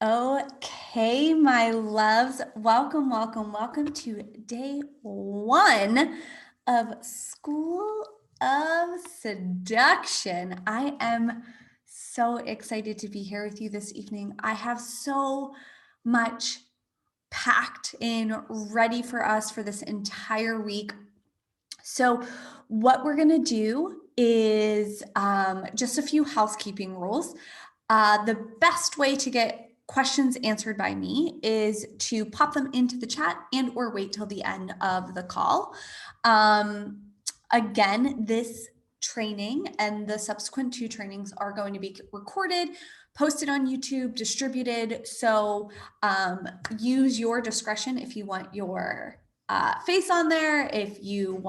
Okay, my loves, welcome, welcome, welcome to day one of School of Seduction. I am so excited to be here with you this evening. I have so much packed in, ready for us for this entire week. So what we're going to do is just a few housekeeping rules. The best way to get questions answered by me is to pop them into the chat and or wait till the end of the call. Again, this training and the subsequent two trainings are going to be recorded, posted on YouTube, distributed. So use your discretion if you want your face on there. If you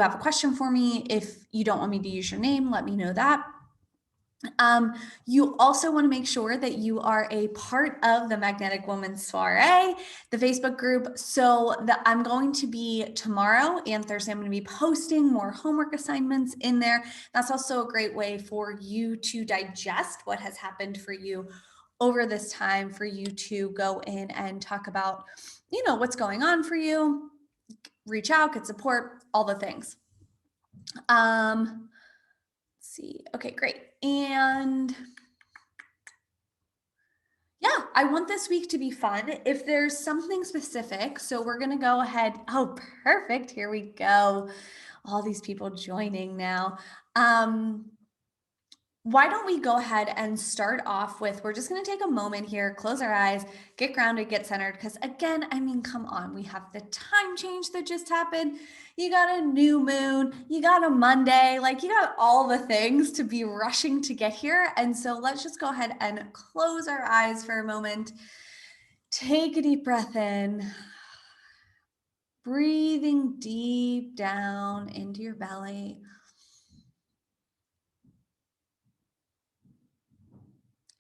have a question for me, if you don't want me to use your name, let me know that. You also want to make sure that you are a part of the Magnetic Woman Soiree, the Facebook group. So I'm going to be tomorrow and Thursday, I'm going to be posting more homework assignments in there. That's also a great way for you to digest what has happened for you over this time, for you to go in and talk about, what's going on for you, reach out, get support, all the things. Let's see. Okay, great. And yeah, I want this week to be fun. If there's something specific, so we're going to go ahead. Oh, perfect. Here we go. All these people joining now. Why don't we go ahead and start off with, we're just going to take a moment here, close our eyes, get grounded, get centered. Because again, I mean, come on, we have the time change that just happened. You got a new moon, you got a Monday, like you got all the things to be rushing to get here. And so let's just go ahead and close our eyes for a moment. Take a deep breath in, breathing deep down into your belly.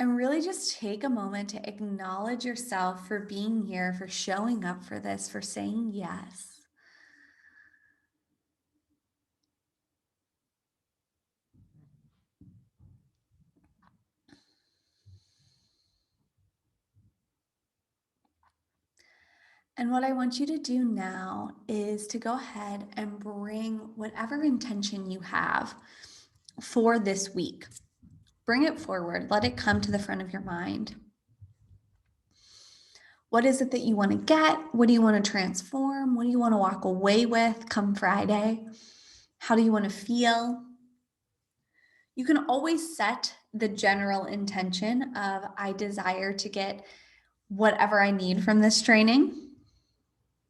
And really just take a moment to acknowledge yourself for being here, for showing up for this, for saying yes. And what I want you to do now is to go ahead and bring whatever intention you have for this week. Bring it forward. Let it come to the front of your mind. What is it that you want to get? What do you want to transform? What do you want to walk away with come Friday? How do you want to feel? You can always set the general intention of, I desire to get whatever I need from this training.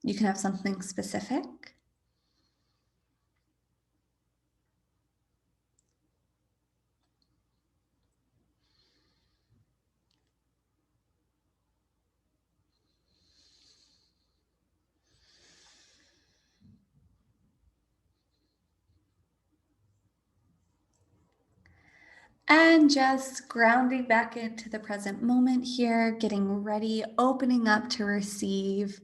You can have something specific. And just grounding back into the present moment here, getting ready, opening up to receive.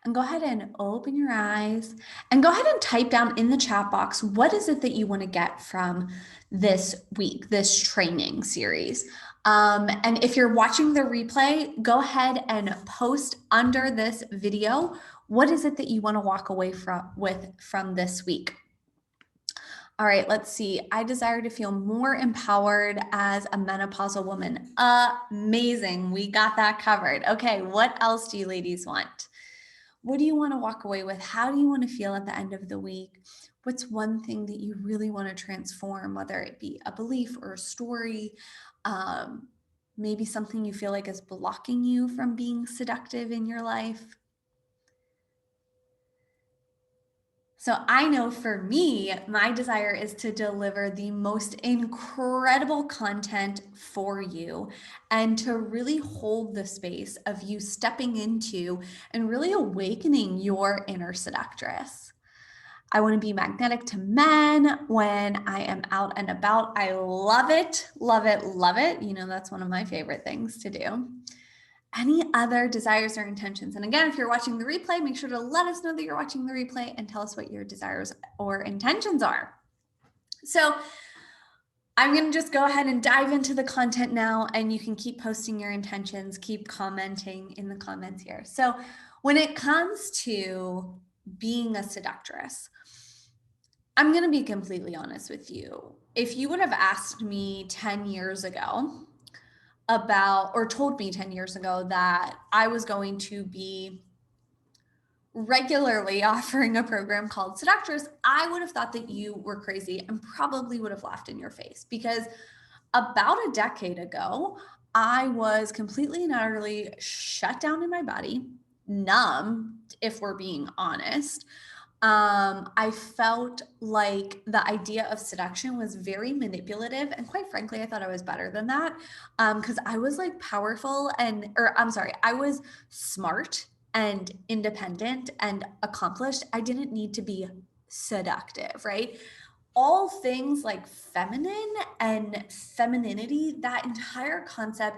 And go ahead and open your eyes and go ahead and type down in the chat box, what is it that you want to get from this week, this training series? And if you're watching the replay, go ahead and post under this video, what is it that you want to walk away from this week? All right, let's see. I desire to feel more empowered as a menopausal woman. Amazing. We got that covered. Okay, what else do you ladies want? What do you want to walk away with? How do you want to feel at the end of the week? What's one thing that you really want to transform, whether it be a belief or a story, maybe something you feel like is blocking you from being seductive in your life? So I know for me, my desire is to deliver the most incredible content for you and to really hold the space of you stepping into and really awakening your inner seductress. I want to be magnetic to men when I am out and about. I love it, love it, love it. You know, that's one of my favorite things to do. Any other desires or intentions? And again, if you're watching the replay, make sure to let us know that you're watching the replay and tell us what your desires or intentions are. So I'm going to just go ahead and dive into the content now, and you can keep posting your intentions, keep commenting in the comments here. So when it comes to being a seductress, I'm going to be completely honest with you. If you would have asked me 10 years ago about, or told me 10 years ago that I was going to be regularly offering a program called Seductress, I would have thought that you were crazy and probably would have laughed in your face, because about a decade ago, I was completely and utterly shut down in my body, numb, if we're being honest. I felt like the idea of seduction was very manipulative. And quite frankly, I thought I was better than that. Because I was like powerful I was smart and independent and accomplished. I didn't need to be seductive, right? All things like feminine and femininity, that entire concept,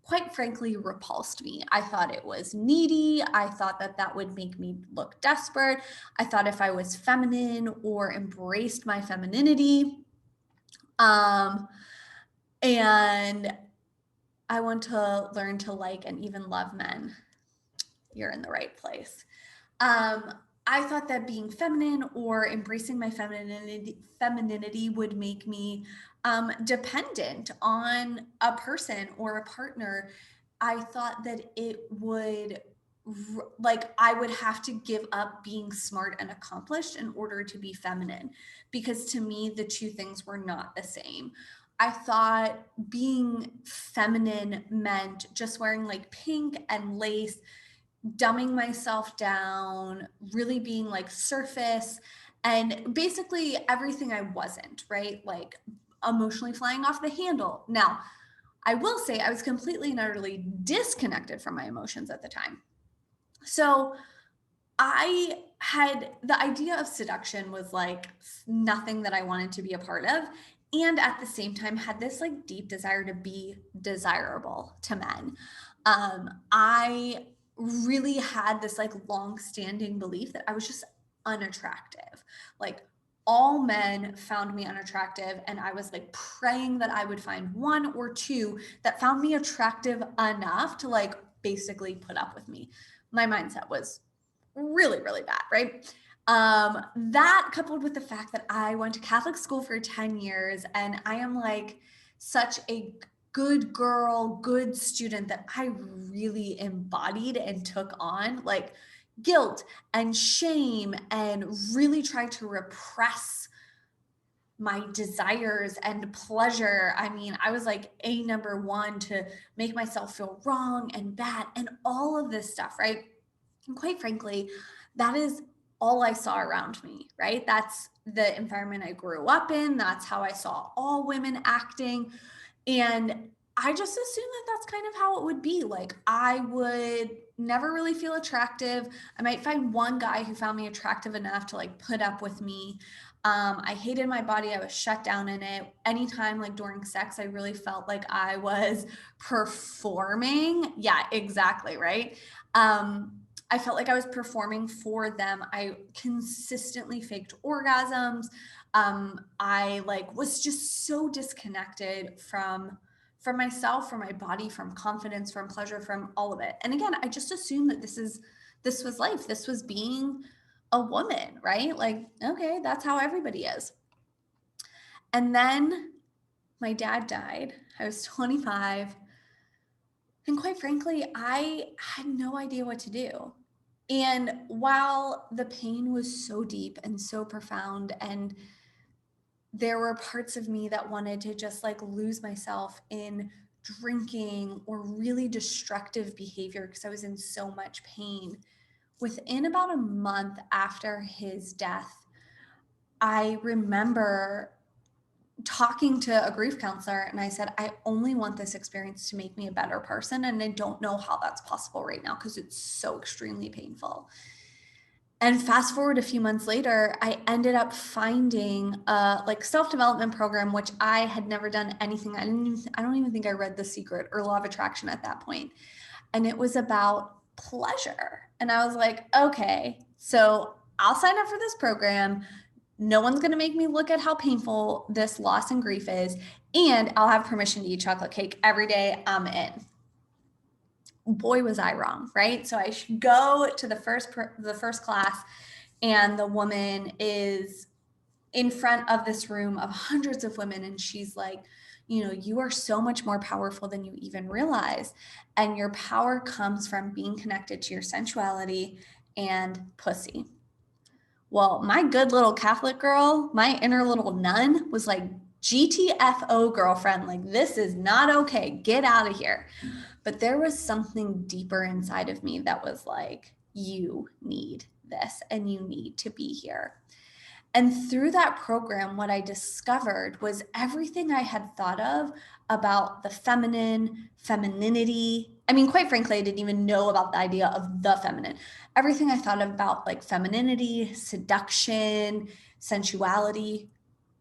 quite frankly, repulsed me. I thought it was needy. I thought that that would make me look desperate. I thought if I was feminine or embraced my femininity, um, and I want to learn to like and even love men, you're in the right place. Um, I thought that being feminine or embracing my femininity would make me dependent on a person or a partner. I thought that it would, like, I would have to give up being smart and accomplished in order to be feminine, because to me, the two things were not the same. I thought being feminine meant just wearing like pink and lace, dumbing myself down, really being like surface, and basically everything I wasn't, right? Like emotionally flying off the handle. Now, I will say I was completely and utterly disconnected from my emotions at the time. So I had the idea of seduction was like nothing that I wanted to be a part of. And at the same time, had this like deep desire to be desirable to men. I really had this like long-standing belief that I was just unattractive. Like all men found me unattractive, and I was like praying that I would find one or two that found me attractive enough to like basically put up with me. My mindset was really, really bad, right? That coupled with the fact that I went to Catholic school for 10 years and I am like such a good girl, good student, that I really embodied and took on like guilt and shame and really tried to repress my desires and pleasure. I mean, I was like a number one to make myself feel wrong and bad and all of this stuff, right? And quite frankly, that is all I saw around me, right? That's the environment I grew up in. That's how I saw all women acting. And I just assumed that that's kind of how it would be. Like, I would never really feel attractive. I might find one guy who found me attractive enough to like put up with me. I hated my body. I was shut down in it. Anytime, like during sex, I really felt like I was performing. Yeah, exactly. Right. I felt like I was performing for them. I consistently faked orgasms. I like was just so disconnected from myself, from my body, from confidence, from pleasure, from all of it. And again, I just assumed that this was life. This was being a woman, right? Like, okay, that's how everybody is. And then my dad died. I was 25. And quite frankly, I had no idea what to do. And while the pain was so deep and so profound, and there were parts of me that wanted to just like lose myself in drinking or really destructive behavior because I was in so much pain. Within about a month after his death, I remember talking to a grief counselor, and I said, I only want this experience to make me a better person. And I don't know how that's possible right now because it's so extremely painful. And fast forward a few months later, I ended up finding a like self-development program, which I had never done anything. I don't even think I read The Secret or Law of Attraction at that point. And it was about pleasure. And I was like, okay, so I'll sign up for this program. No one's going to make me look at how painful this loss and grief is. And I'll have permission to eat chocolate cake every day. I'm in. Boy, was I wrong, right? So I should go to the first class, and the woman is in front of this room of hundreds of women, and she's like, you are so much more powerful than you even realize, and your power comes from being connected to your sensuality and pussy. Well, my good little Catholic girl, my inner little nun, was like, GTFO, girlfriend, like, this is not okay. Get out of here. But there was something deeper inside of me that was like, you need this and you need to be here. And through that program, what I discovered was everything I had thought of about the femininity. I mean, quite frankly, I didn't even know about the idea of the feminine. Everything I thought about, like femininity, seduction, sensuality,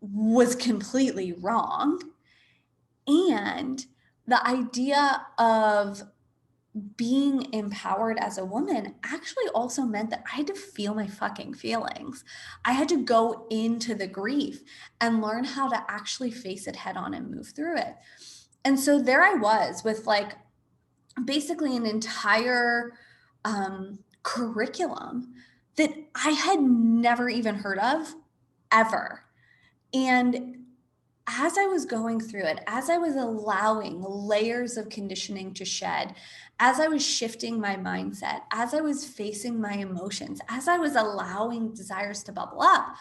was completely wrong. And the idea of being empowered as a woman actually also meant that I had to feel my fucking feelings. I had to go into the grief and learn how to actually face it head on and move through it. And so there I was with like basically an entire curriculum that I had never even heard of ever. And as I was going through it, as I was allowing layers of conditioning to shed, as I was shifting my mindset, as I was facing my emotions, as I was allowing desires to bubble up,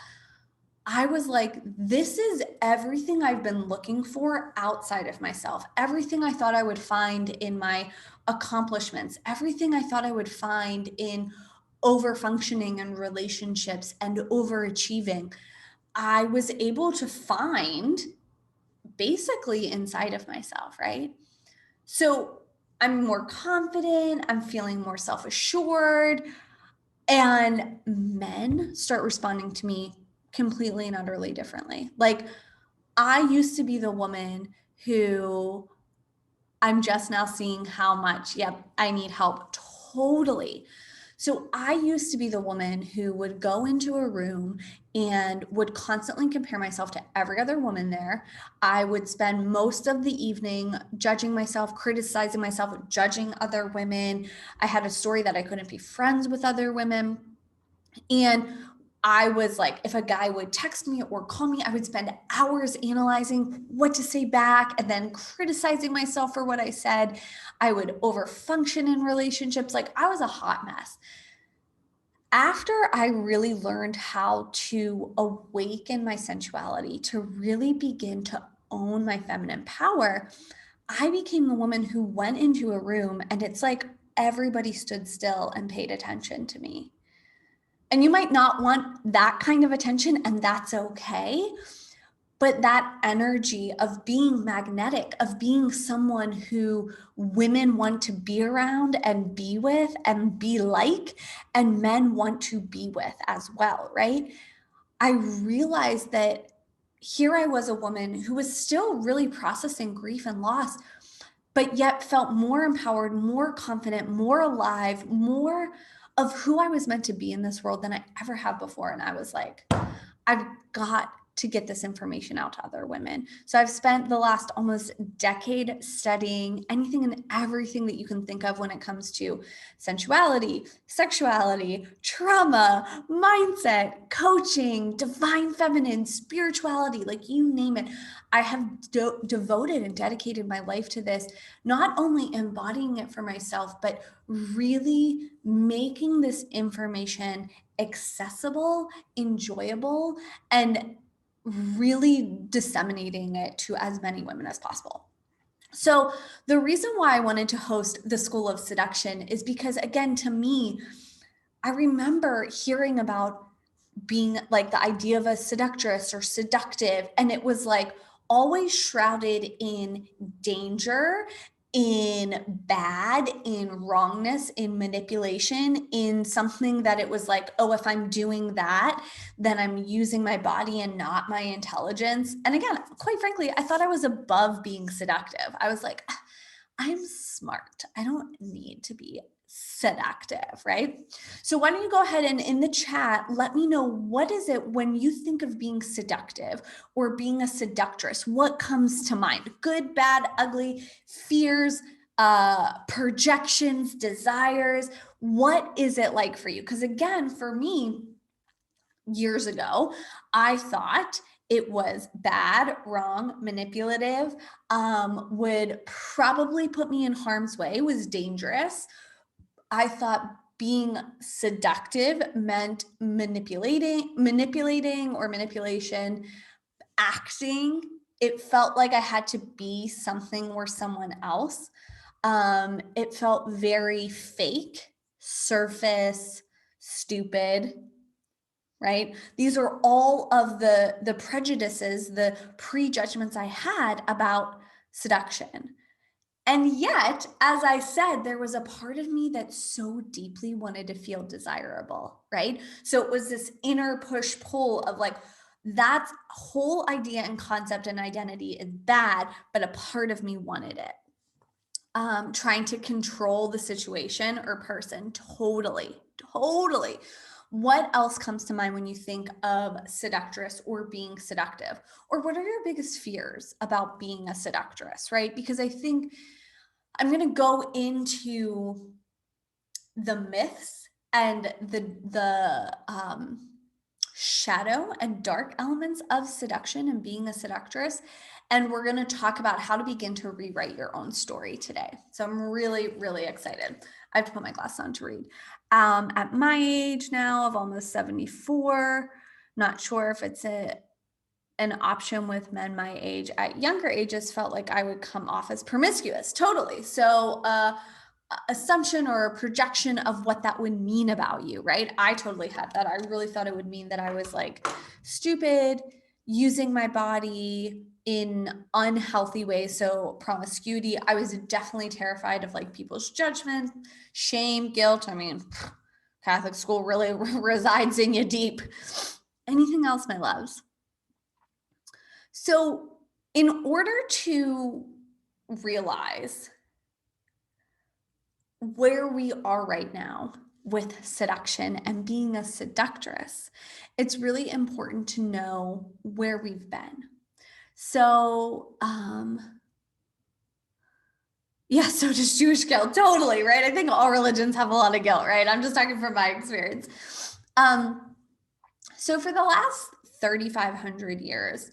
I was like, this is everything I've been looking for outside of myself. Everything I thought I would find in my accomplishments, everything I thought I would find in over functioning and relationships and overachieving, I was able to find basically inside of myself, right? So I'm more confident, I'm feeling more self-assured, and men start responding to me completely and utterly differently. Like, I used to be the woman who I'm just now seeing how much, I need help totally. So I used to be the woman who would go into a room and would constantly compare myself to every other woman there. I would spend most of the evening judging myself, criticizing myself, judging other women. I had a story that I couldn't be friends with other women. And I was like, if a guy would text me or call me, I would spend hours analyzing what to say back and then criticizing myself for what I said. I would overfunction in relationships. Like, I was a hot mess. After I really learned how to awaken my sensuality, to really begin to own my feminine power, I became the woman who went into a room and it's like everybody stood still and paid attention to me. And you might not want that kind of attention, and that's okay. But that energy of being magnetic, of being someone who women want to be around and be with and be like, and men want to be with as well, right? I realized that here I was, a woman who was still really processing grief and loss, but yet felt more empowered, more confident, more alive, more of who I was meant to be in this world than I ever have before. And I was like, I've got to get this information out to other women. So I've spent the last almost decade studying anything and everything that you can think of when it comes to sensuality, sexuality, trauma, mindset, coaching, divine feminine, spirituality, like you name it. I have devoted and dedicated my life to this, not only embodying it for myself, but really making this information accessible, enjoyable, and really disseminating it to as many women as possible. So the reason why I wanted to host the School of Seduction is because, again, to me, I remember hearing about being like the idea of a seductress or seductive, and it was like always shrouded in danger, in bad, in wrongness, in manipulation, in something that it was like, oh, if I'm doing that, then I'm using my body and not my intelligence. And again, quite frankly, I thought I was above being seductive. I was like, I'm smart. I don't need to be seductive, right? So why don't you go ahead and in the chat, let me know, what is it when you think of being seductive or being a seductress? What comes to mind? Good, bad, ugly, fears, projections, desires. What is it like for you? Because again, for me, years ago, I thought it was bad, wrong, manipulative, would probably put me in harm's way, was dangerous. I thought being seductive meant manipulating or manipulation, acting. It felt like I had to be something or someone else. It felt very fake, surface, stupid, right? These are all of the prejudices, the prejudgments I had about seduction. And yet, as I said, there was a part of me that so deeply wanted to feel desirable, right? So it was this inner push pull of like, that whole idea and concept and identity is bad, but a part of me wanted it. Trying to control the situation or person. Totally. What else comes to mind when you think of seductress or being seductive? Or what are your biggest fears about being a seductress, right? Because I think I'm going to go into the myths and the shadow and dark elements of seduction and being a seductress. And we're going to talk about how to begin to rewrite your own story today. So I'm really, really excited. I have to put my glasses on to read. At my age now of almost 74, not sure if it's an option with men my age. At younger ages, felt like I would come off as promiscuous, totally. So assumption or a projection of what that would mean about you, right? I totally had that. I really thought it would mean that I was like stupid, using my body in unhealthy ways. So promiscuity, I was definitely terrified of like people's judgment, shame, guilt. I mean, Catholic school really resides in you deep. Anything else, my loves? So in order to realize where we are right now with seduction and being a seductress, it's really important to know where we've been. So, yeah, so does Jewish guilt, totally, right? I think all religions have a lot of guilt, right? I'm just talking from my experience. So for the last 3,500 years,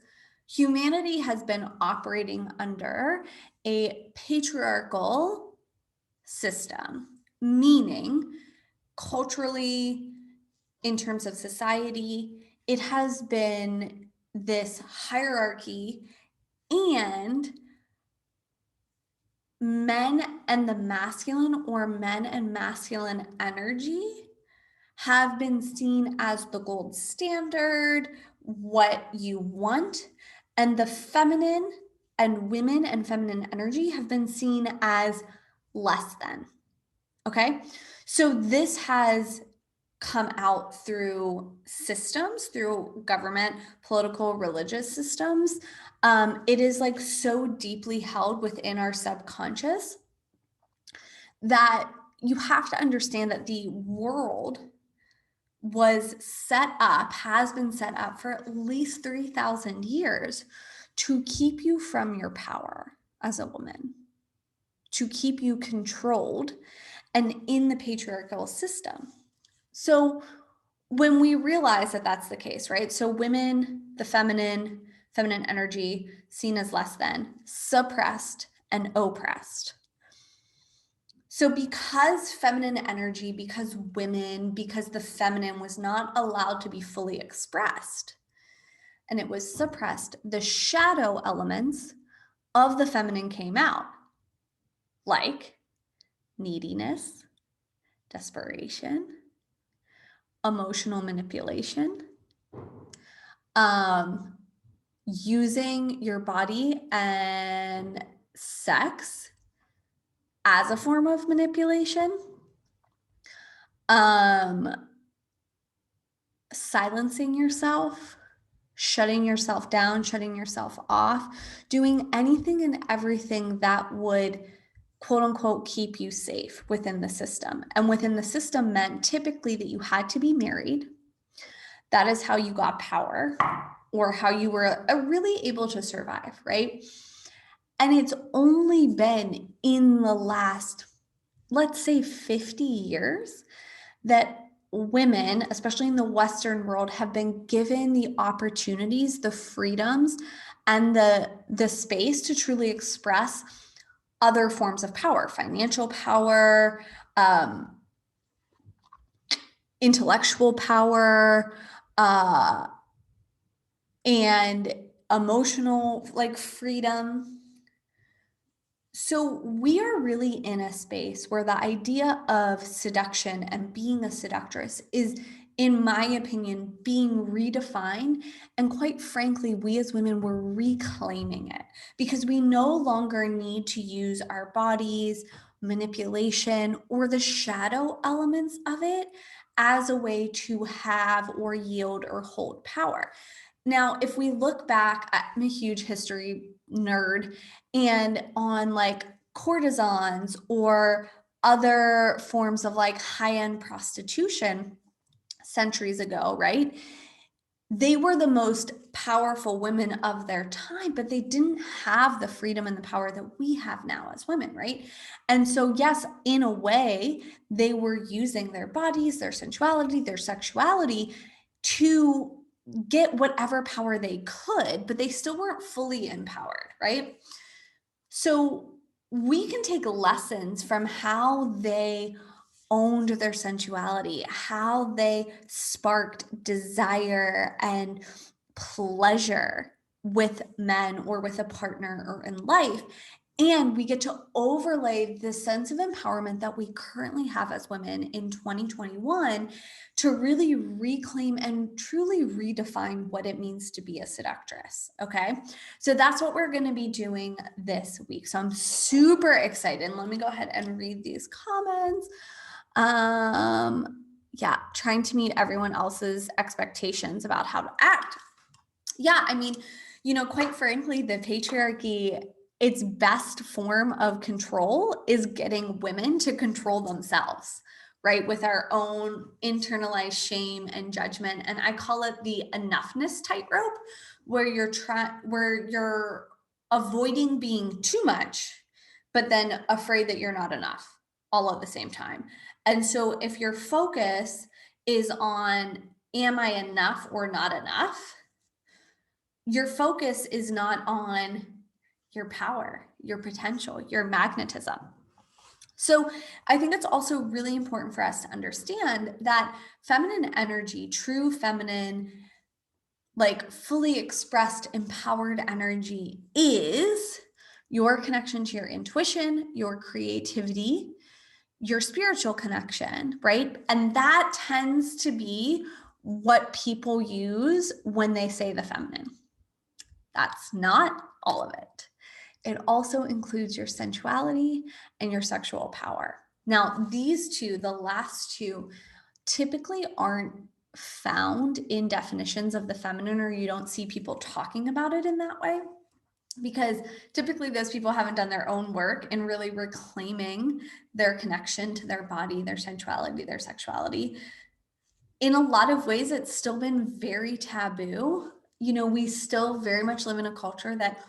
humanity has been operating under a patriarchal system, meaning culturally, in terms of society, it has been this hierarchy, and men and the masculine or men and masculine energy have been seen as the gold standard, what you want, and the feminine and women and feminine energy have been seen as less than. Okay. So this has come out through systems, through government, political, religious systems. It is like so deeply held within our subconscious that you have to understand that the world was set up, has been set up for at least 3,000 years to keep you from your power as a woman, to keep you controlled and in the patriarchal system. So when we realize that that's the case, right? So women, the feminine energy seen as less than, suppressed and oppressed. So because feminine energy, because women, because the feminine was not allowed to be fully expressed and it was suppressed, the shadow elements of the feminine came out, like neediness, desperation, emotional manipulation, using your body and sex as a form of manipulation, silencing yourself, shutting yourself down, shutting yourself off, doing anything and everything that would quote unquote keep you safe within the system. And within the system meant typically that you had to be married. That is how you got power, or how you were really able to survive, right? And it's only been in the last, let's say, 50 years that women, especially in the Western world, have been given the opportunities, the freedoms, and the space to truly express other forms of power, financial power, intellectual power, and emotional like freedom. So we are really in a space where the idea of seduction and being a seductress is, in my opinion, being redefined. And quite frankly, we as women were reclaiming it because we no longer need to use our bodies, manipulation, or the shadow elements of it as a way to have or yield or hold power. Now, if we look back, I'm a huge history nerd, and on like courtesans or other forms of like high-end prostitution centuries ago, right? They were the most powerful women of their time, but they didn't have the freedom and the power that we have now as women, right? And so, yes, in a way, they were using their bodies, their sensuality, their sexuality to get whatever power they could, but they still weren't fully empowered, right? So we can take lessons from how they owned their sensuality, how they sparked desire and pleasure with men or with a partner or in life. And we get to overlay the sense of empowerment that we currently have as women in 2021 to really reclaim and truly redefine what it means to be a seductress. Okay. So that's what we're going to be doing this week. So I'm super excited. Let me go ahead and read these comments. Yeah, trying to meet everyone else's expectations about how to act. Yeah, I mean, quite frankly, the patriarchy, its best form of control is getting women to control themselves, right? With our own internalized shame and judgment. And I call it the enoughness tightrope, where you're avoiding being too much, but then afraid that you're not enough all at the same time. And so if your focus is on, am I enough or not enough? Your focus is not on your power, your potential, your magnetism. So I think it's also really important for us to understand that feminine energy, true feminine, like fully expressed, empowered energy, is your connection to your intuition, your creativity, your spiritual connection, right? And that tends to be what people use when they say the feminine. That's not all of it. It also includes your sensuality and your sexual power. Now, these two, the last two, typically aren't found in definitions of the feminine, or you don't see people talking about it in that way, because typically those people haven't done their own work in really reclaiming their connection to their body, their sensuality, their sexuality. In a lot of ways, it's still been very taboo. We still very much live in a culture that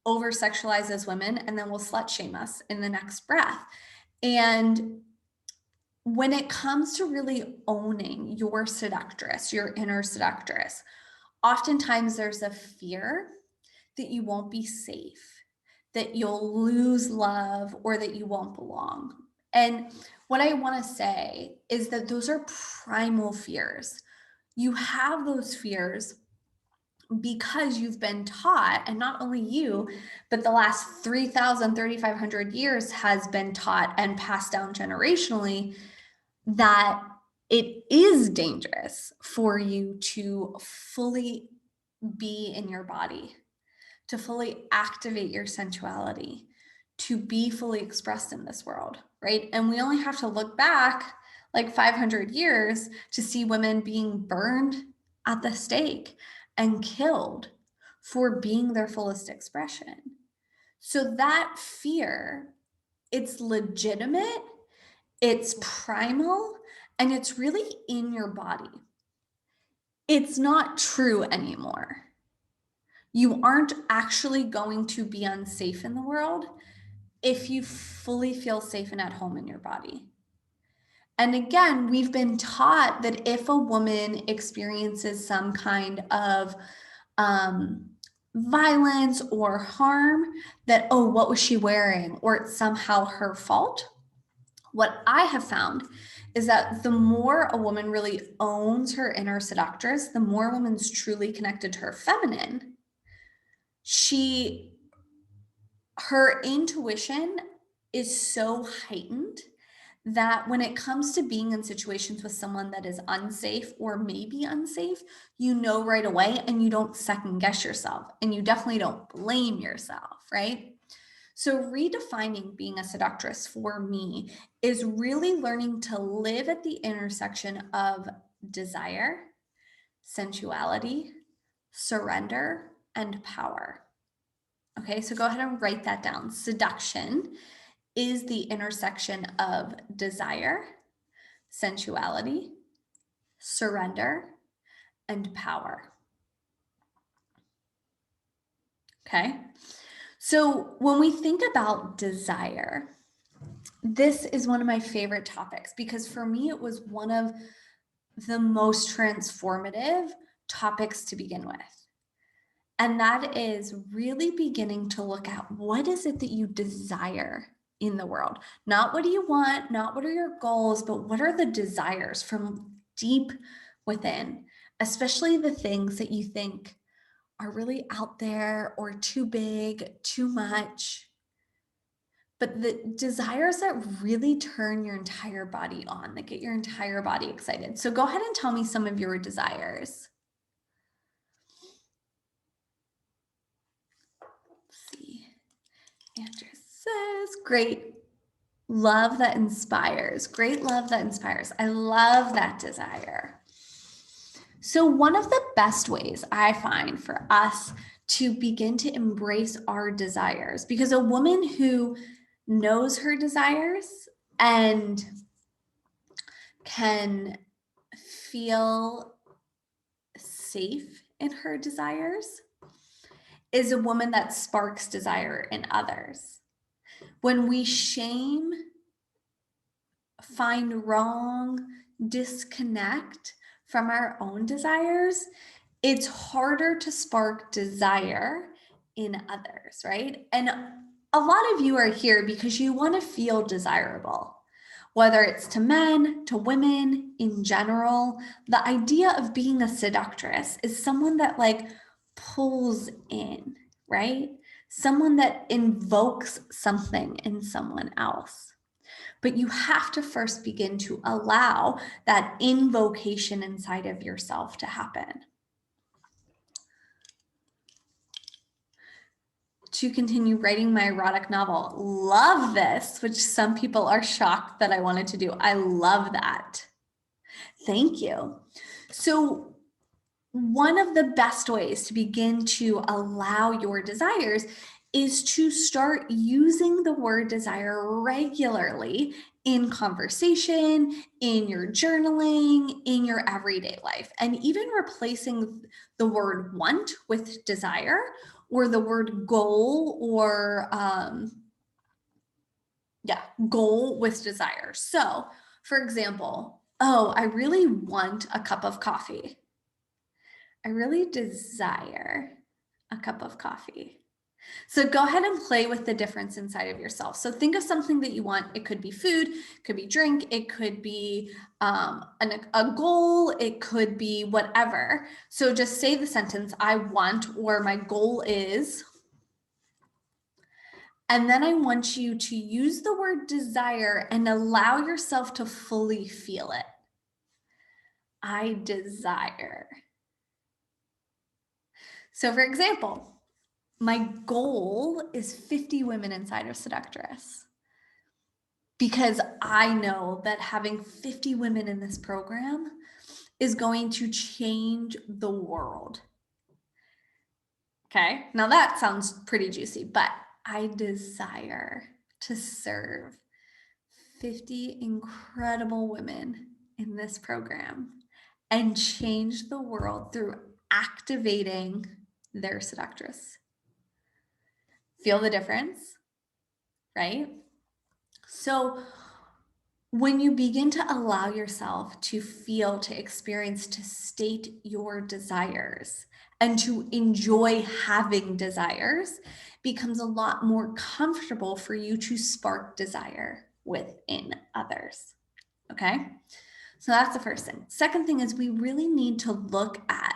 over sexualizes women and then will slut shame us in the next breath. And when it comes to really owning your seductress, your inner seductress, oftentimes there's a fear that you won't be safe, that you'll lose love, or that you won't belong. And what I want to say is that those are primal fears. You have those fears because you've been taught, and not only you, but the last 3,000, 3,500 years has been taught and passed down generationally, that it is dangerous for you to fully be in your body, to fully activate your sensuality, to be fully expressed in this world, right? And we only have to look back like 500 years to see women being burned at the stake and killed for being their fullest expression. So that fear It's legitimate, it's primal, and it's really in your body. It's not true anymore. You aren't actually going to be unsafe in the world if you fully feel safe and at home in your body. And again, we've been taught that if a woman experiences some kind of violence or harm, that, oh, what was she wearing? Or it's somehow her fault. What I have found is that the more a woman really owns her inner seductress, the more a woman's truly connected to her feminine, her intuition is so heightened that when it comes to being in situations with someone that is unsafe or maybe unsafe, you know right away, and you don't second guess yourself, and you definitely don't blame yourself, right? So redefining being a seductress for me is really learning to live at the intersection of desire, sensuality, surrender, and power. Okay, so go ahead and write that down. Seduction is the intersection of desire, sensuality, surrender, and power. Okay, so when we think about desire, this is one of my favorite topics because for me, it was one of the most transformative topics to begin with. And that is really beginning to look at what is it that you desire in the world? Not what do you want, not what are your goals, but what are the desires from deep within, especially the things that you think are really out there or too big, too much. But the desires that really turn your entire body on, that get your entire body excited. So go ahead and tell me some of your desires. Let's see. Andrew says, great love that inspires. Great love that inspires. I love that desire. So one of the best ways I find for us to begin to embrace our desires, because a woman who knows her desires and can feel safe in her desires is a woman that sparks desire in others. When we shame, find wrong, disconnect from our own desires, it's harder to spark desire in others, right? And a lot of you are here because you want to feel desirable, whether it's to men, to women in general. The idea of being a seductress is someone that like pulls in, right? Someone that invokes something in someone else. But you have to first begin to allow that invocation inside of yourself to happen. To continue writing my erotic novel. Love this, which some people are shocked that I wanted to do. I love that. Thank you. So one of the best ways to begin to allow your desires is to start using the word desire regularly in conversation, in your journaling, in your everyday life, and even replacing the word want with desire, or the word goal, or goal with desire. So for example, oh, I really want a cup of coffee. I really desire a cup of coffee. So go ahead and play with the difference inside of yourself. So think of something that you want. It could be food, it could be drink, it could be a goal, it could be whatever. So just say the sentence, I want, or my goal is. And then I want you to use the word desire and allow yourself to fully feel it. I desire. So for example, my goal is 50 women inside of Seductress, because I know that having 50 women in this program is going to change the world. Okay, now that sounds pretty juicy, but I desire to serve 50 incredible women in this program and change the world through activating their seductress. Feel the difference, right? So when you begin to allow yourself to feel, to experience, to state your desires and to enjoy having desires, becomes a lot more comfortable for you to spark desire within others. Okay? So that's the first thing. Second thing is we really need to look at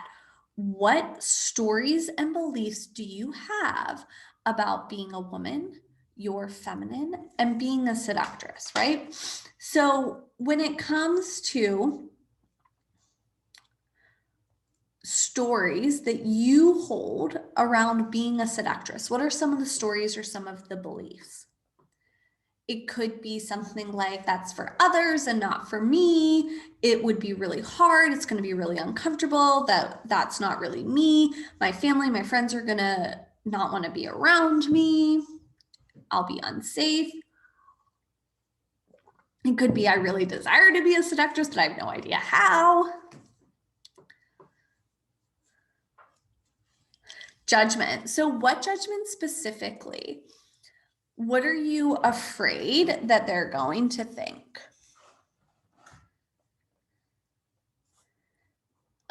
what stories and beliefs do you have about being a woman, you're feminine, and being a seductress, right? So when it comes to stories that you hold around being a seductress, what are some of the stories or some of the beliefs? It could be something like, that's for others and not for me. It would be really hard. It's going to be really uncomfortable. That's not really me. My family, my friends are going to not want to be around me. I'll be unsafe. It could be, I really desire to be a seductress, but I have no idea how. Judgment. So what judgment specifically? What are you afraid that they're going to think?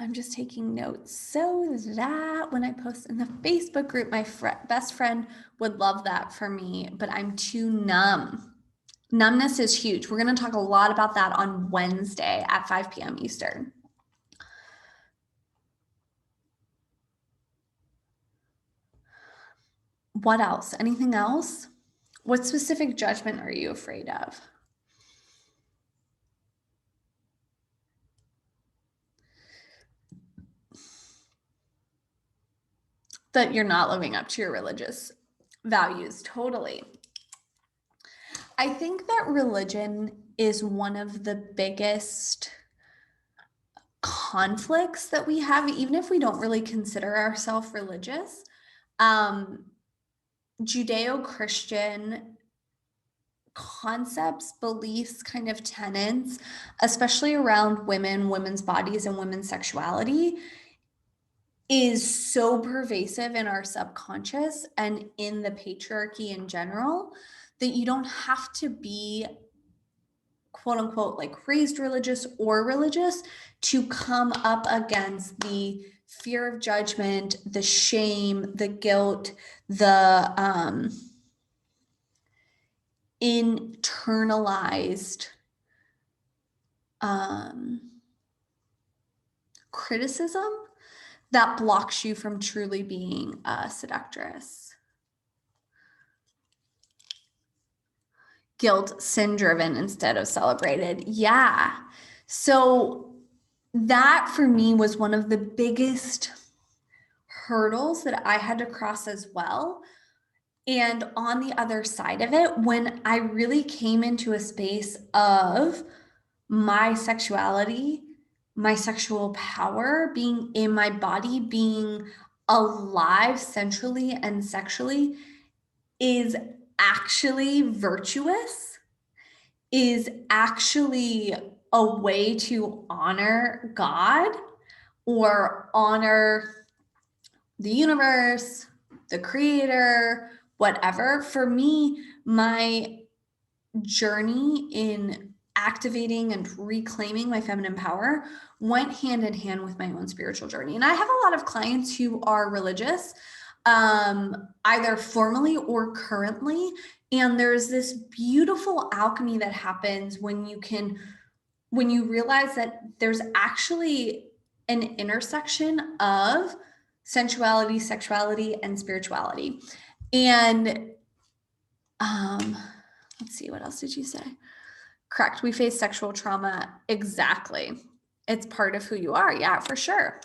I'm just taking notes so that when I post in the Facebook group, my best friend would love that for me, but I'm too numb. Numbness is huge. We're going to talk a lot about that on Wednesday at 5 p.m. Eastern. What else? Anything else? What specific judgment are you afraid of? That you're not living up to your religious values. Totally. I think that religion is one of the biggest conflicts that we have, even if we don't really consider ourselves religious. Judeo-Christian concepts, beliefs, kind of tenets, especially around women, women's bodies, and women's sexuality, is so pervasive in our subconscious and in the patriarchy in general that you don't have to be quote unquote like raised religious or religious to come up against the fear of judgment, the shame, the guilt, the internalized criticism that blocks you from truly being a seductress. Guilt, sin driven instead of celebrated. Yeah. So that for me was one of the biggest hurdles that I had to cross as well. And on the other side of it, when I really came into a space of my sexuality, my sexual power, being in my body, being alive centrally and sexually is actually virtuous, is actually a way to honor God or honor the universe, the creator, whatever. For me, my journey in activating and reclaiming my feminine power went hand in hand with my own spiritual journey. And I have a lot of clients who are religious, either formally or currently. And there's this beautiful alchemy that happens when you realize that there's actually an intersection of sensuality, sexuality, and spirituality. And let's see, what else did you say? Correct. We face sexual trauma. Exactly. It's part of who you are. Yeah, for sure.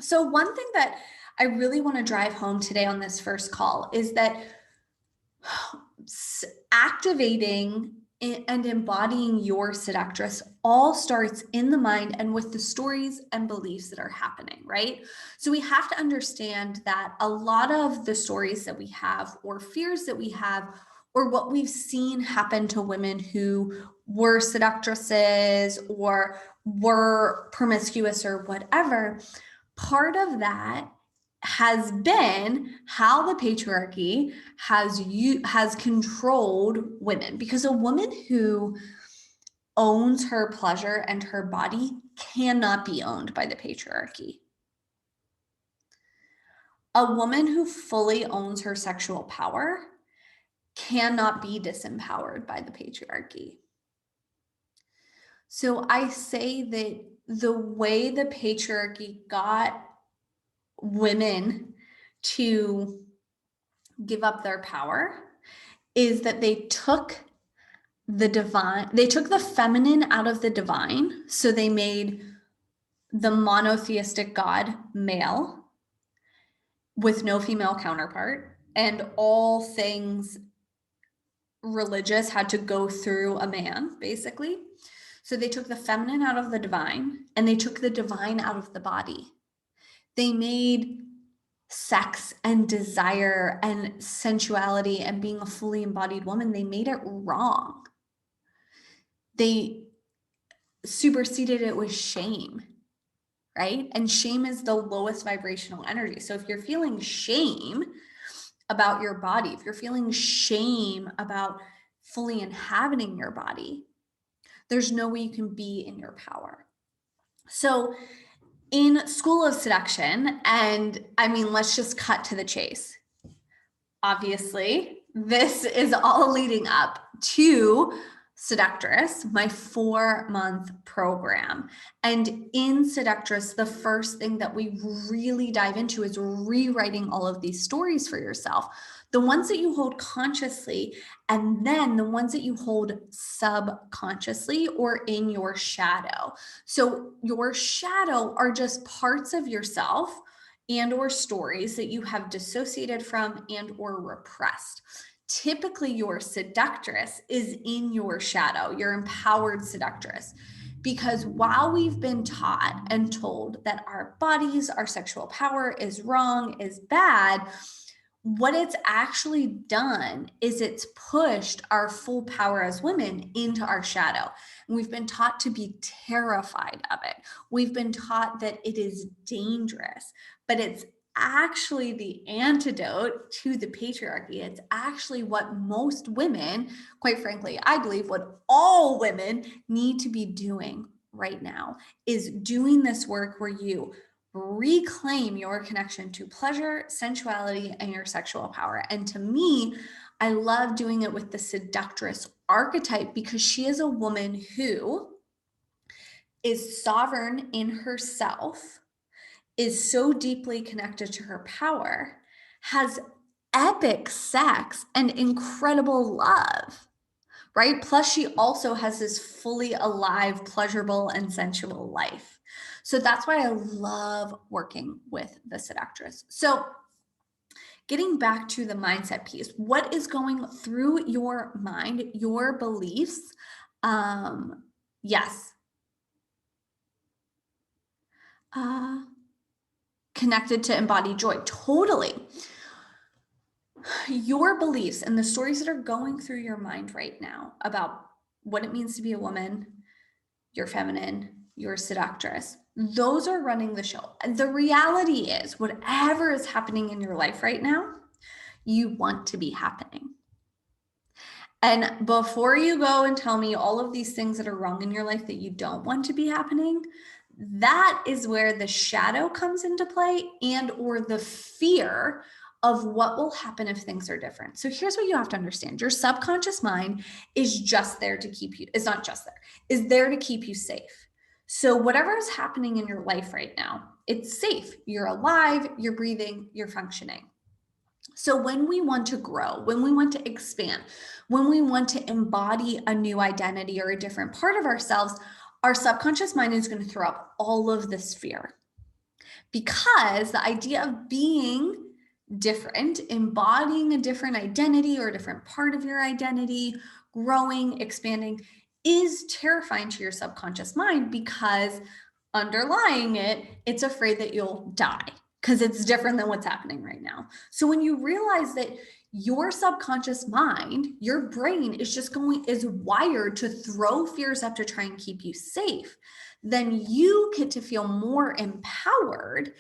So one thing that I really want to drive home today on this first call is that activating and embodying your seductress all starts in the mind and with the stories and beliefs that are happening, right? So we have to understand that a lot of the stories that we have or fears that we have or what we've seen happen to women who were seductresses or were promiscuous or whatever, part of that has been how the patriarchy has controlled women, because a woman who owns her pleasure and her body cannot be owned by the patriarchy. A woman who fully owns her sexual power cannot be disempowered by the patriarchy. So I say that the way the patriarchy got women to give up their power is that they took the feminine out of the divine. So they made the monotheistic God male with no female counterpart, and all things religious had to go through a man, basically. So they took the feminine out of the divine, and they took the divine out of the body. They made sex and desire and sensuality and being a fully embodied woman, they made it wrong. They superseded it with shame, right? And shame is the lowest vibrational energy. So if you're feeling shame about your body, if you're feeling shame about fully inhabiting your body, there's no way you can be in your power. So in School of Seduction, and I mean, let's just cut to the chase. Obviously, this is all leading up to Seductress, my 4-month program. And in Seductress, the first thing that we really dive into is rewriting all of these stories for yourself. The ones that you hold consciously, and then the ones that you hold subconsciously or in your shadow. So your shadow are just parts of yourself and or stories that you have dissociated from and or repressed. Typically, your seductress is in your shadow, your empowered seductress. Because while we've been taught and told that our bodies, our sexual power is wrong, is bad, what it's actually done is it's pushed our full power as women into our shadow. And we've been taught to be terrified of it. We've been taught that it is dangerous, but it's actually the antidote to the patriarchy. It's actually what most women, quite frankly, I believe what all women need to be doing right now is doing this work where you reclaim your connection to pleasure, sensuality, and your sexual power. And to me, I love doing it with the seductress archetype because she is a woman who is sovereign in herself, is so deeply connected to her power, has epic sex and incredible love, right? Plus, she also has this fully alive, pleasurable, and sensual life. So that's why I love working with the seductress. So getting back to the mindset piece, what is going through your mind, your beliefs? Yes. Connected to embodied joy. Totally. Your beliefs and the stories that are going through your mind right now about what it means to be a woman, you're feminine, you're a seductress, those are running the show. The reality is, whatever is happening in your life right now, you want to be happening. And before you go and tell me all of these things that are wrong in your life that you don't want to be happening, that is where the shadow comes into play and or the fear of what will happen if things are different. So here's what you have to understand. Your subconscious mind is just there to keep you, it's not just there, is there to keep you safe. So whatever is happening in your life right now, it's safe. You're alive, you're breathing, you're functioning. So when we want to grow, when we want to expand, when we want to embody a new identity or a different part of ourselves, our subconscious mind is going to throw up all of this fear. Because the idea of being different, embodying a different identity or a different part of your identity, growing, expanding, is terrifying to your subconscious mind because underlying it, it's afraid that you'll die because it's different than what's happening right now. So when you realize that your subconscious mind, your brain is wired to throw fears up to try and keep you safe. Then you get to feel more empowered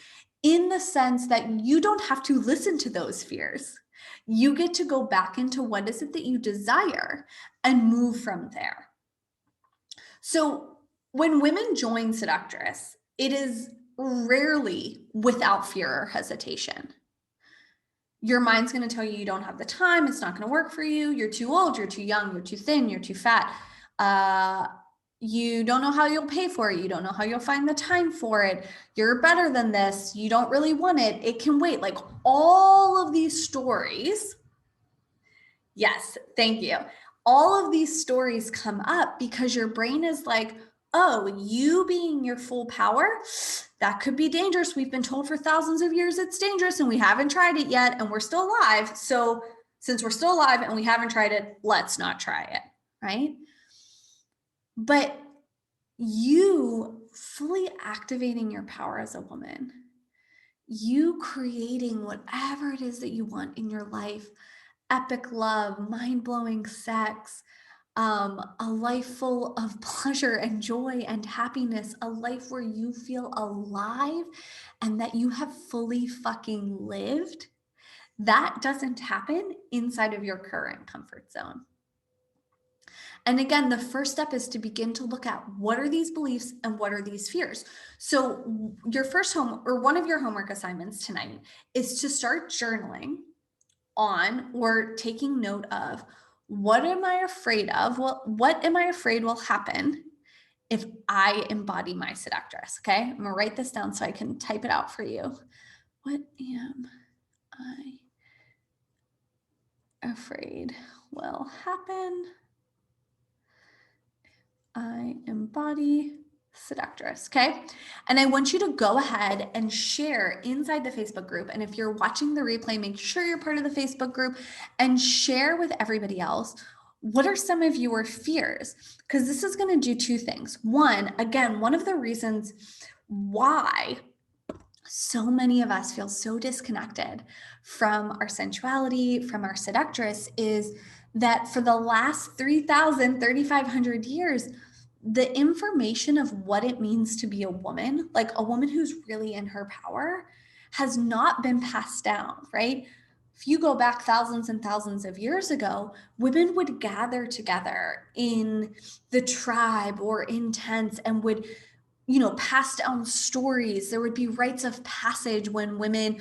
in the sense that you don't have to listen to those fears. You get to go back into what is it that you desire and move from there. So when women join Seductress, it is rarely without fear or hesitation. Your mind's going to tell you you don't have the time, it's not going to work for you, you're too old, you're too young, you're too thin, you're too fat. You don't know how you'll pay for it, you don't know how you'll find the time for it, you're better than this, you don't really want it, it can wait. Like all of these stories. Yes, thank you. All of these stories come up because your brain is like, oh, you being your full power, that could be dangerous. We've been told for thousands of years it's dangerous and we haven't tried it yet and we're still alive. So since we're still alive and we haven't tried it, let's not try it, right? But you fully activating your power as a woman, you creating whatever it is that you want in your life, epic love, mind-blowing sex, a life full of pleasure and joy and happiness, a life where you feel alive and that you have fully fucking lived, that doesn't happen inside of your current comfort zone. And again, the first step is to begin to look at what are these beliefs and what are these fears. So your first one of your homework assignments tonight is to start journaling on or taking note of, what am I afraid of? What am I afraid will happen if I embody my seductress? Okay, I'm gonna write this down so I can type it out for you. What am I afraid will happen I embody Seductress, okay? And I want you to go ahead and share inside the Facebook group. And if you're watching the replay, make sure you're part of the Facebook group and share with everybody else. What are some of your fears? Because this is going to do two things. One, again, one of the reasons why so many of us feel so disconnected from our sensuality, from our seductress, is that for the last 3,000, 3,500 years, the information of what it means to be a woman, like a woman who's really in her power, has not been passed down, right? If you go back thousands and thousands of years ago, women would gather together in the tribe or in tents and would, pass down stories. There would be rites of passage when women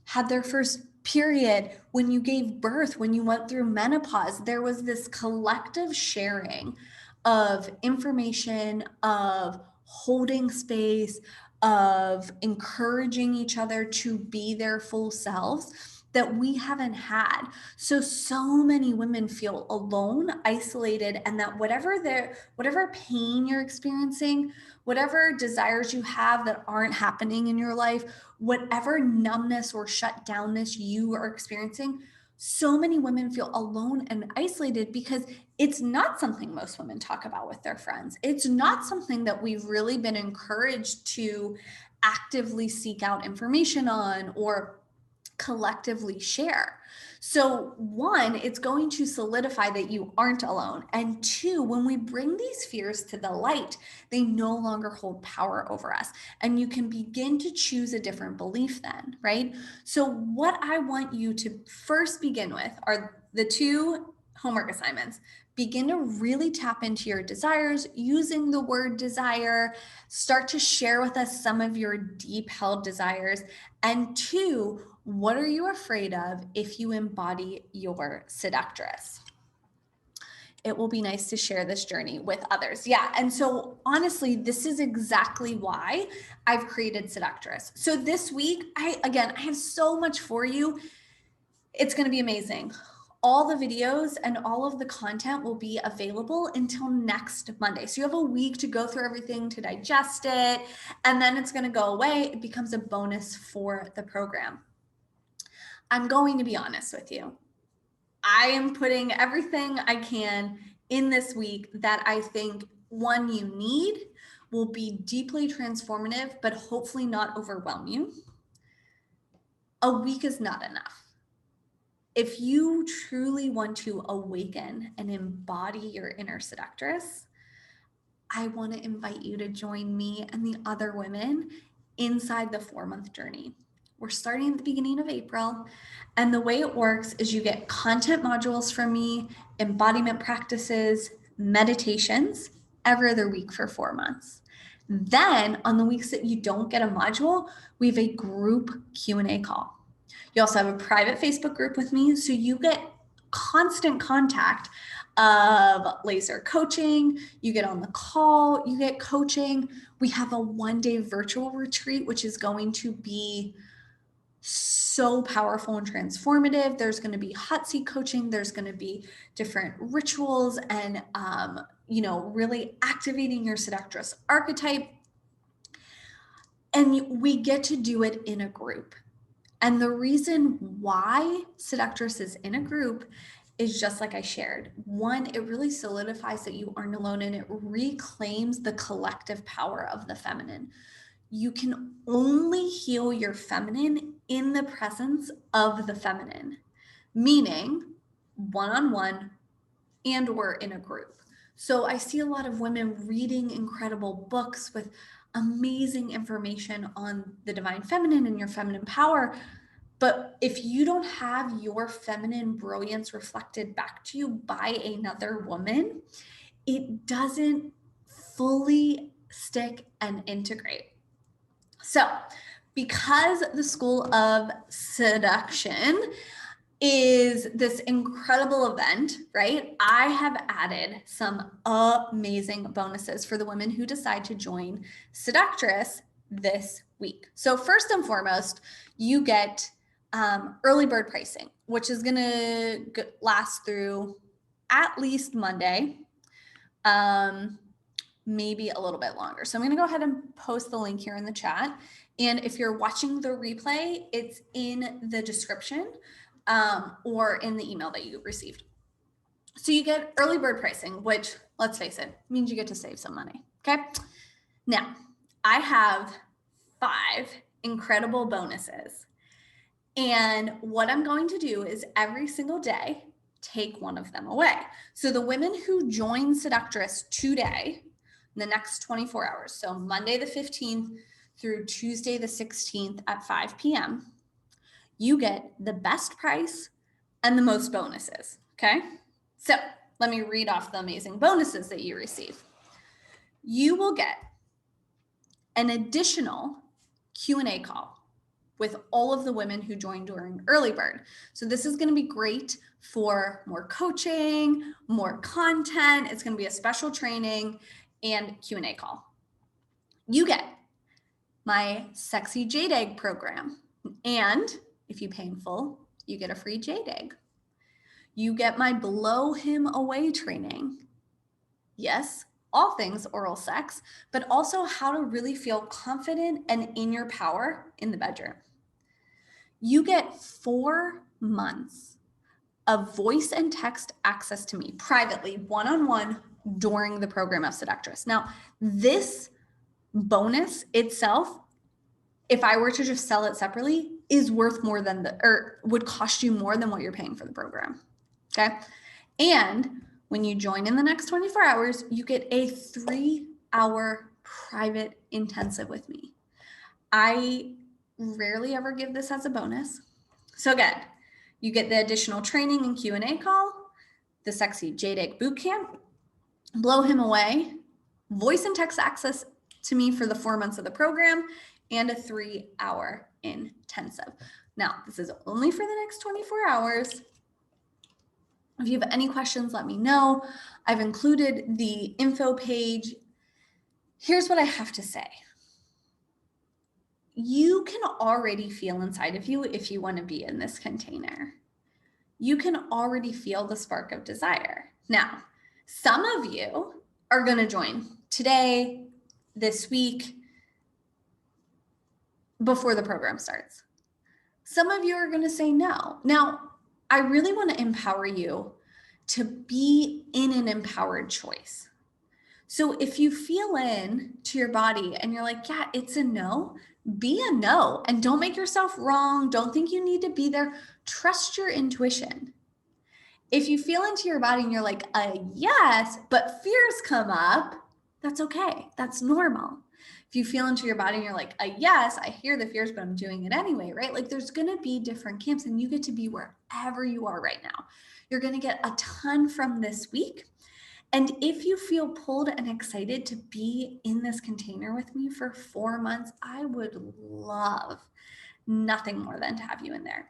had their first period, when you gave birth, when you went through menopause. There was this collective sharing of information, of holding space, of encouraging each other to be their full selves that we haven't had. So many women feel alone, isolated, and that whatever pain you're experiencing, whatever desires you have that aren't happening in your life, whatever numbness or shut downness you are experiencing, so many women feel alone and isolated because it's not something most women talk about with their friends. It's not something that we've really been encouraged to actively seek out information on or collectively share. So one, it's going to solidify that you aren't alone. And two, when we bring these fears to the light, they no longer hold power over us. And you can begin to choose a different belief then, right? So what I want you to first begin with are the two homework assignments. Begin to really tap into your desires using the word desire. Start to share with us some of your deep held desires. And two, what are you afraid of if you embody your seductress? It will be nice to share this journey with others. Yeah. And so honestly, this is exactly why I've created Seductress. So this week, I have so much for you. It's going to be amazing. All the videos and all of the content will be available until next Monday. So you have a week to go through everything, to digest it, and then it's going to go away. It becomes a bonus for the program. I'm going to be honest with you. I am putting everything I can in this week that I think, one, you need, will be deeply transformative, but hopefully not overwhelm you. A week is not enough. if you truly want to awaken and embody your inner seductress, I want to invite you to join me and the other women inside the 4-month journey. We're starting at the beginning of April, and the way it works is you get content modules from me, embodiment practices, meditations every other week for 4 months. Then on the weeks that you don't get a module, we have a group Q&A call. You also have a private Facebook group with me, so you get constant contact of laser coaching. You get on the call, you get coaching. We have a 1-day virtual retreat, which is going to be so powerful and transformative. There's going to be hot seat coaching. There's going to be different rituals and, really activating your seductress archetype. And we get to do it in a group. And the reason why Seductress is in a group is just like I shared. One, it really solidifies that you aren't alone, and it reclaims the collective power of the feminine. You can only heal your feminine in the presence of the feminine, meaning one-on-one and or in a group. So I see a lot of women reading incredible books with amazing information on the divine feminine and your feminine power. But if you don't have your feminine brilliance reflected back to you by another woman, it doesn't fully stick and integrate. So because the School of Seduction is this incredible event, right? I have added some amazing bonuses for the women who decide to join Seductress this week. So first and foremost, you get early bird pricing, which is going to last through at least Monday, maybe a little bit longer. So I'm going to go ahead and post the link here in the chat. And if you're watching the replay, it's in the description or in the email that you received. So you get early bird pricing, which, let's face it, means you get to save some money. Okay. Now, I have 5 incredible bonuses. And what I'm going to do is every single day, take one of them away. So the women who join Seductress today, in the next 24 hours, so Monday the 15th through Tuesday the 16th at 5 p.m., you get the best price and the most bonuses, okay? So let me read off the amazing bonuses that you receive. You will get an additional Q&A call with all of the women who joined during early bird. So this is going to be great for more coaching, more content. It's going to be a special training and Q&A call. You get my Sexy Jade Egg program. And if you pay in full, you get a free Jade Egg. You get my Blow Him Away training. Yes, all things oral sex, but also how to really feel confident and in your power in the bedroom. You get 4 months of voice and text access to me privately, one-on-one during the program of Seductress. Now, this bonus itself, if I were to just sell it separately, is worth more than would cost you more than what you're paying for the program. Okay. And when you join in the next 24 hours, you get a 3-hour private intensive with me. I rarely ever give this as a bonus. So again, you get the additional training and Q&A call, the Sexy Jade Egg Bootcamp, Blow Him Away, voice and text access to me for the 4 months of the program, and a 3-hour intensive. Now, this is only for the next 24 hours. If you have any questions, let me know. I've included the info page. Here's what I have to say. You can already feel inside of you if you want to be in this container. You can already feel the spark of desire. Now, some of you are going to join today, this week, before the program starts. Some of you are going to say no. Now, I really want to empower you to be in an empowered choice. So if you feel in to your body and you're like, yeah, it's a no, be a no, and don't make yourself wrong. Don't think you need to be there. trust your intuition. If you feel into your body and you're like, yes, but fears come up, that's okay. That's normal. If you feel into your body and you're like, yes, I hear the fears, but I'm doing it anyway, right? Like there's going to be different camps and you get to be wherever you are right now. You're going to get a ton from this week. And if you feel pulled and excited to be in this container with me for 4 months, I would love nothing more than to have you in there.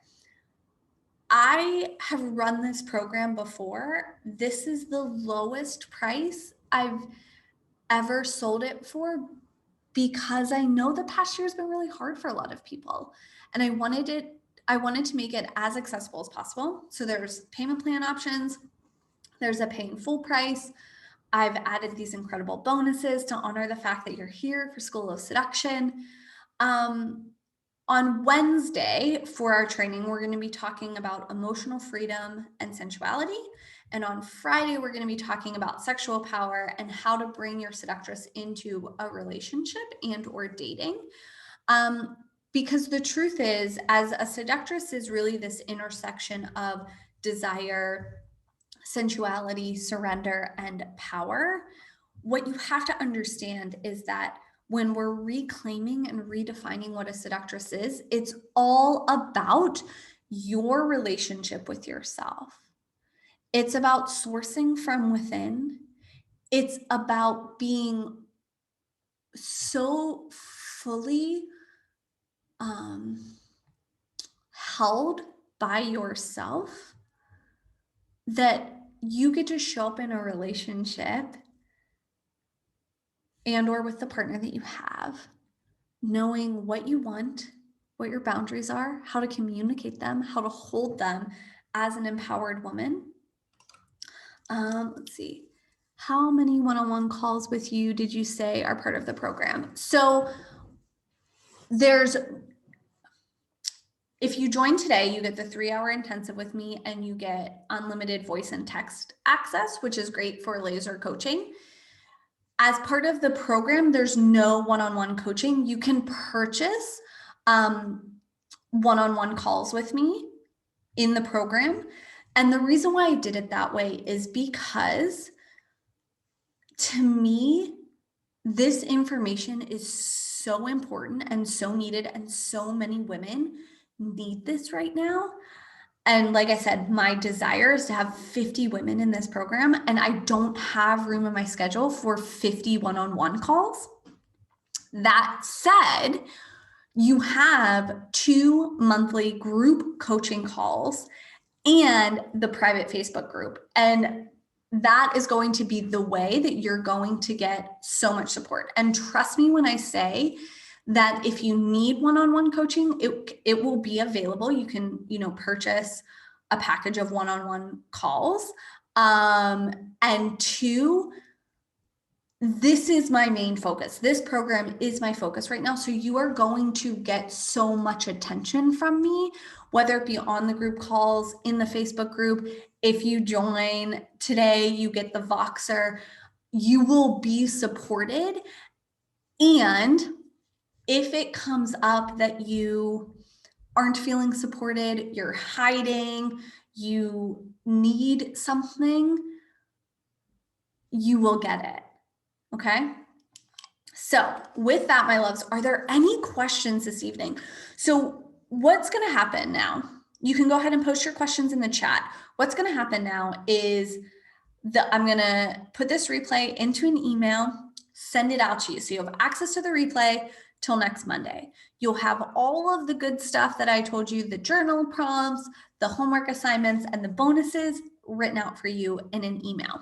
I have run this program before. This is the lowest price I've ever sold it for because I know the past year has been really hard for a lot of people. And I wanted to make it as accessible as possible. So there's payment plan options. There's a pay in full price. I've added these incredible bonuses to honor the fact that you're here for School of Seduction. On Wednesday for our training, we're going to be talking about emotional freedom and sensuality. And on Friday, we're going to be talking about sexual power and how to bring your seductress into a relationship and or dating. Because the truth is, as a seductress is really this intersection of desire, sensuality, surrender, and power. What you have to understand is that when we're reclaiming and redefining what a seductress is, it's all about your relationship with yourself. It's about sourcing from within. It's about being so fully held by yourself that you get to show up in a relationship and or with the partner that you have, knowing what you want, what your boundaries are, how to communicate them, how to hold them as an empowered woman. Let's see. How many one-on-one calls with you did you say are part of the program? So if you join today, you get the 3-hour intensive with me and you get unlimited voice and text access, which is great for laser coaching. As part of the program, there's no one-on-one coaching. You can purchase one-on-one calls with me in the program. And the reason why I did it that way is because to me, this information is so important and so needed, and so many women need this right now. And like I said, my desire is to have 50 women in this program, and I don't have room in my schedule for 50 one-on-one calls. That said, you have 2 monthly group coaching calls and the private Facebook group. And that is going to be the way that you're going to get so much support. And trust me when I say that if you need one-on-one coaching, it will be available. You can, purchase a package of one-on-one calls. And 2, this is my main focus. This program is my focus right now. So you are going to get so much attention from me, whether it be on the group calls, in the Facebook group. If you join today, you get the Voxer. You will be supported. And if it comes up that you aren't feeling supported, you're hiding, you need something, you will get it. Okay? So with that, my loves, are there any questions this evening? So what's going to happen now? You can go ahead and post your questions in the chat. What's going to happen now is I'm going to put this replay into an email, send it out to you. So you have access to the replay till next Monday. You'll have all of the good stuff that I told you, the journal prompts, the homework assignments, and the bonuses written out for you in an email.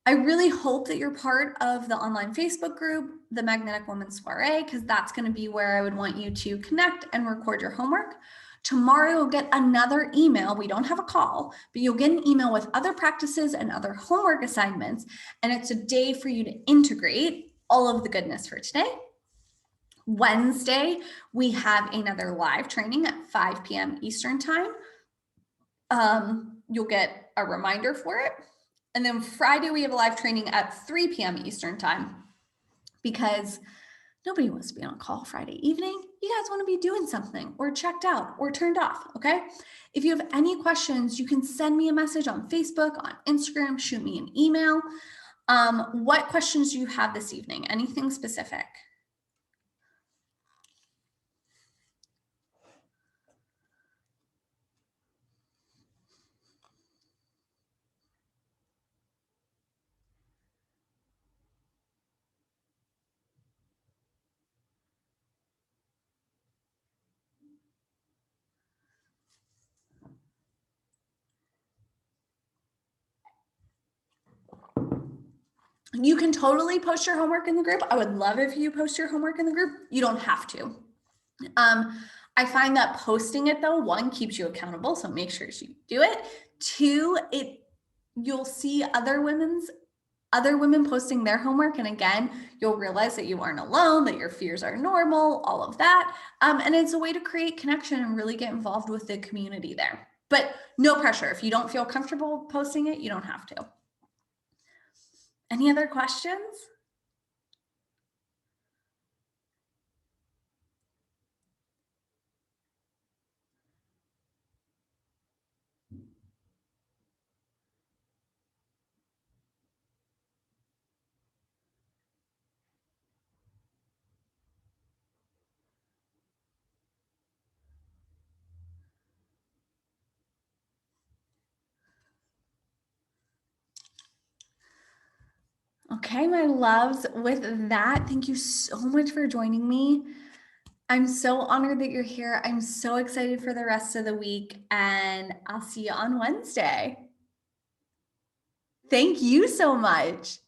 I really hope that you're part of the online Facebook group, the Magnetic Woman Soiree, because that's going to be where I would want you to connect and record your homework. Tomorrow you'll get another email. We don't have a call, but you'll get an email with other practices and other homework assignments. And it's a day for you to integrate all of the goodness for today. Wednesday, we have another live training at 5 p.m. Eastern time. You'll get a reminder for it. And then Friday, we have a live training at 3 p.m. Eastern time, because Nobody wants to be on a call Friday evening. You guys want to be doing something or checked out or turned off, okay? If you have any questions, you can send me a message on Facebook, on Instagram, shoot me an email. What questions do you have this evening? Anything specific? You can totally post your homework in the group. I would love if you post your homework in the group. You don't have to. I find that posting it though, one, keeps you accountable, so make sure you do it. Two, you'll see other women posting their homework, and again, you'll realize that you aren't alone, that your fears are normal, all of that. And it's a way to create connection and really get involved with the community there. But no pressure. If you don't feel comfortable posting it, you don't have to. Any other questions? Okay, my loves, with that, thank you so much for joining me. I'm so honored that you're here. I'm so excited for the rest of the week, and I'll see you on Wednesday. Thank you so much.